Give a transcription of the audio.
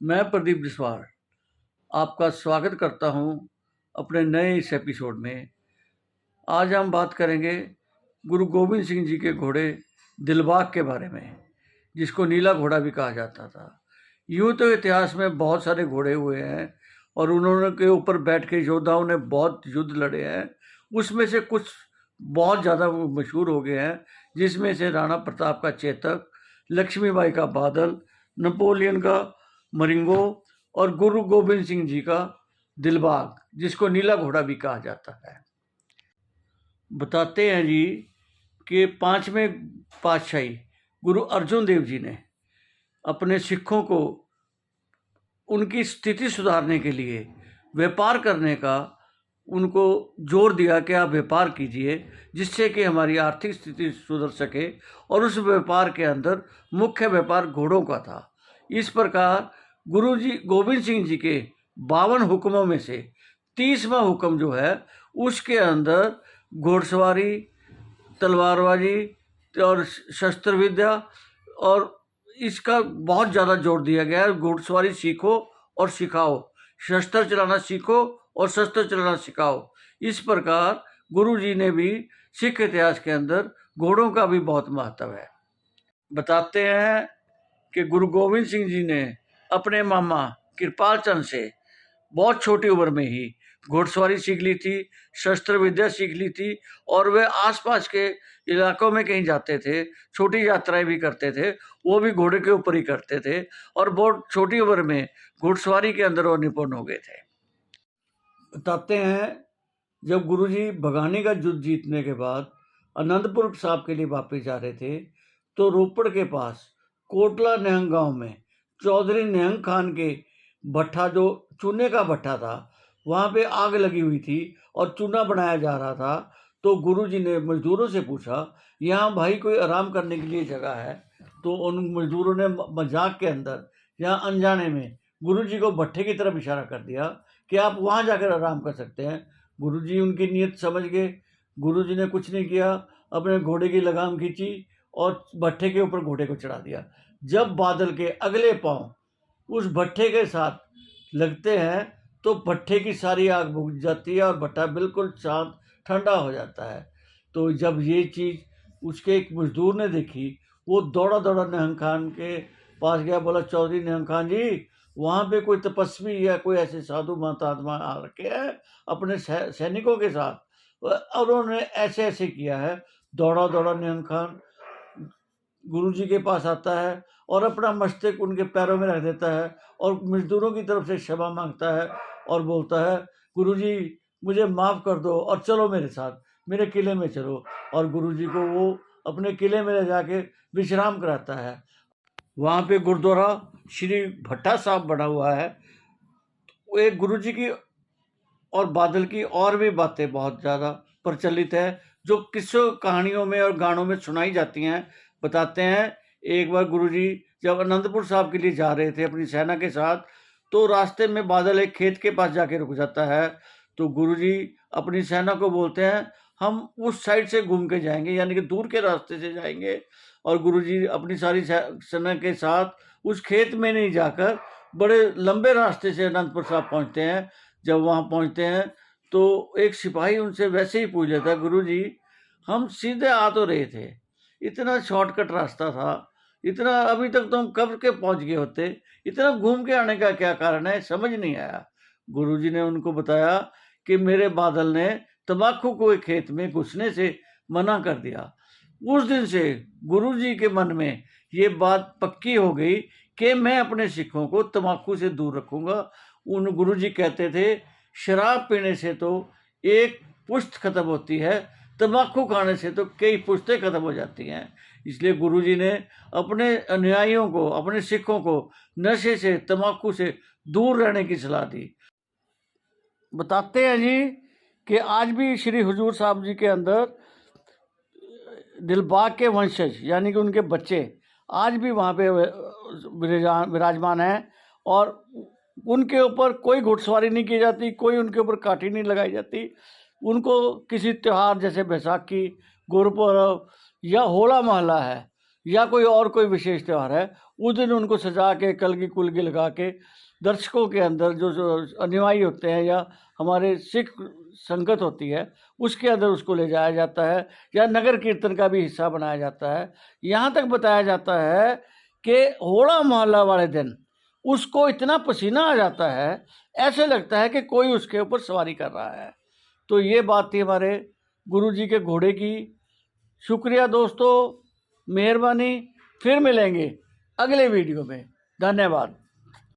मैं प्रदीप बिस्वाल आपका स्वागत करता हूं अपने नए इस एपिसोड में। आज हम बात करेंगे गुरु गोविंद सिंह जी के घोड़े दिलबाग के बारे में, जिसको नीला घोड़ा भी कहा जाता था। यूँ तो इतिहास में बहुत सारे घोड़े हुए हैं और उन्होंने के ऊपर बैठ के योद्धाओं ने बहुत युद्ध लड़े हैं। उसमें से कुछ बहुत ज़्यादा मशहूर हो गए हैं, जिसमें से राणा प्रताप का चेतक, लक्ष्मीबाई का बादल, नेपोलियन का मरिंगो और गुरु गोविंद सिंह जी का दिलबाग, जिसको नीला घोड़ा भी कहा जाता है। बताते हैं जी कि 5वें पातशाही गुरु अर्जुन देव जी ने अपने सिखों को उनकी स्थिति सुधारने के लिए व्यापार करने का उनको जोर दिया कि आप व्यापार कीजिए, जिससे कि हमारी आर्थिक स्थिति सुधर सके। और उस व्यापार के अंदर मुख्य व्यापार घोड़ों का था। इस प्रकार गुरु जी गोविंद सिंह जी के 52 हुक्मों में से 30वां हुक्म जो है, उसके अंदर घोड़सवारी, तलवारबाजी और शस्त्र विद्या और इसका बहुत ज़्यादा जोर दिया गया है। घोड़सवारी सीखो और सिखाओ, शस्त्र चलाना सीखो और शस्त्र चलाना सिखाओ। इस प्रकार गुरु जी ने भी सिख इतिहास के अंदर घोड़ों का भी बहुत महत्व है। बताते हैं कि गुरु गोविंद सिंह जी ने अपने मामा कृपाल चंद से बहुत छोटी उम्र में ही घोड़सवारी सीख ली थी, शस्त्र विद्या सीख ली थी और वे आसपास के इलाकों में कहीं जाते थे, छोटी यात्राएं भी करते थे, वो भी घोड़े के ऊपर ही करते थे और बहुत छोटी उम्र में घुड़सवारी के अंदर वो निपुण हो गए थे। बताते हैं जब गुरुजी बगानी का युद्ध जीतने के बाद आनंदपुर साहब के लिए वापस जा रहे थे, तो रोपड़ के पास कोटला निहंग गांव में चौधरी निहंग खान के भट्ठा, जो चूने का भट्ठा था, वहाँ पे आग लगी हुई थी और चूना बनाया जा रहा था। तो गुरुजी ने मजदूरों से पूछा, यहाँ भाई कोई आराम करने के लिए जगह है? तो उन मजदूरों ने मजाक के अंदर या अनजाने में गुरुजी को भट्ठे की तरफ इशारा कर दिया कि आप वहाँ जाकर आराम कर सकते हैं। गुरुजी उनकी नीयत समझ गए। गुरुजी ने कुछ नहीं किया, अपने घोड़े की लगाम खींची और भट्ठे के ऊपर घोड़े को चढ़ा दिया। जब बादल के अगले पाँव उस भट्ठे के साथ लगते हैं तो भट्ठे की सारी आग बुझ जाती है और भट्ठा बिल्कुल शांत ठंडा हो जाता है। तो जब ये चीज़ उसके एक मजदूर ने देखी, वो दौड़ा दौड़ा निहंग खान के पास गया, बोला, चौधरी निहंग खान जी, वहाँ पे कोई तपस्वी या कोई ऐसे साधु महात्मा आ रखे हैं अपने सैनिकों के साथ, और उन्होंने ऐसे ऐसे किया है। दौड़ा दौड़ा निहंग खान गुरुजी के पास आता है और अपना मस्तक उनके पैरों में रख देता है और मजदूरों की तरफ से क्षमा मांगता है और बोलता है, गुरुजी मुझे माफ़ कर दो और चलो मेरे साथ, मेरे किले में चलो। और गुरुजी को वो अपने किले में ले जाके विश्राम कराता है। वहाँ पे गुरुद्वारा श्री भट्टा साहब बना हुआ है। वो एक गुरुजी की और बादल की और भी बातें बहुत ज़्यादा प्रचलित है, जो किस्सों कहानियों में और गानों में सुनाई जाती हैं। बताते हैं एक बार गुरुजी जब आनंदपुर साहब के लिए जा रहे थे अपनी सेना के साथ, तो रास्ते में बादल एक खेत के पास जाके रुक जाता है। तो गुरुजी अपनी सेना को बोलते हैं, हम उस साइड से घूम के जाएंगे, यानी कि दूर के रास्ते से जाएंगे। और गुरुजी अपनी सारी सेना के साथ उस खेत में नहीं जाकर बड़े लंबे रास्ते से आनंदपुर साहब पहुँचते हैं। जब वहाँ पहुँचते हैं तो एक सिपाही उनसे वैसे ही पूछ लेता है, गुरुजी हम सीधे आ तो रहे थे, इतना शॉर्टकट रास्ता था, इतना अभी तक तो हम कब के पहुँच गए होते, इतना घूम के आने का क्या कारण है, समझ नहीं आया। गुरुजी ने उनको बताया कि मेरे बादल ने तम्बाकू को खेत में घुसने से मना कर दिया। उस दिन से गुरुजी के मन में ये बात पक्की हो गई कि मैं अपने सिखों को तम्बाकू से दूर रखूंगा। उन गुरुजी कहते थे, शराब पीने से तो एक पुश्त खत्म होती है, तम्बाकू खाने से तो कई पुश्तें खत्म हो जाती हैं। इसलिए गुरुजी ने अपने अनुयायियों को, अपने सिखों को नशे से, तम्बाकू से दूर रहने की सलाह दी। बताते हैं जी कि आज भी श्री हुजूर साहब जी के अंदर दिलबाग के वंशज, यानी कि उनके बच्चे आज भी वहाँ पे विराजमान हैं और उनके ऊपर कोई घुड़सवारी नहीं की जाती, कोई उनके ऊपर काठी नहीं लगाई जाती। उनको किसी त्यौहार जैसे बैसाखी, गुरुपर्व या होला मोहल्ला है, या कोई विशेष त्यौहार है, उस दिन उनको सजा के कलगी कुलगी लगा के दर्शकों के अंदर जो अनुयायी होते हैं या हमारे सिख संगत होती है उसके अंदर उसको ले जाया जाता है, या नगर कीर्तन का भी हिस्सा बनाया जाता है। यहाँ तक बताया जाता है कि होला मोहल्ला वाले दिन उसको इतना पसीना आ जाता है, ऐसे लगता है कि कोई उसके ऊपर सवारी कर रहा है। तो ये बात थी हमारे गुरुजी के घोड़े की। शुक्रिया दोस्तों, मेहरबानी। फिर मिलेंगे अगले वीडियो में। धन्यवाद।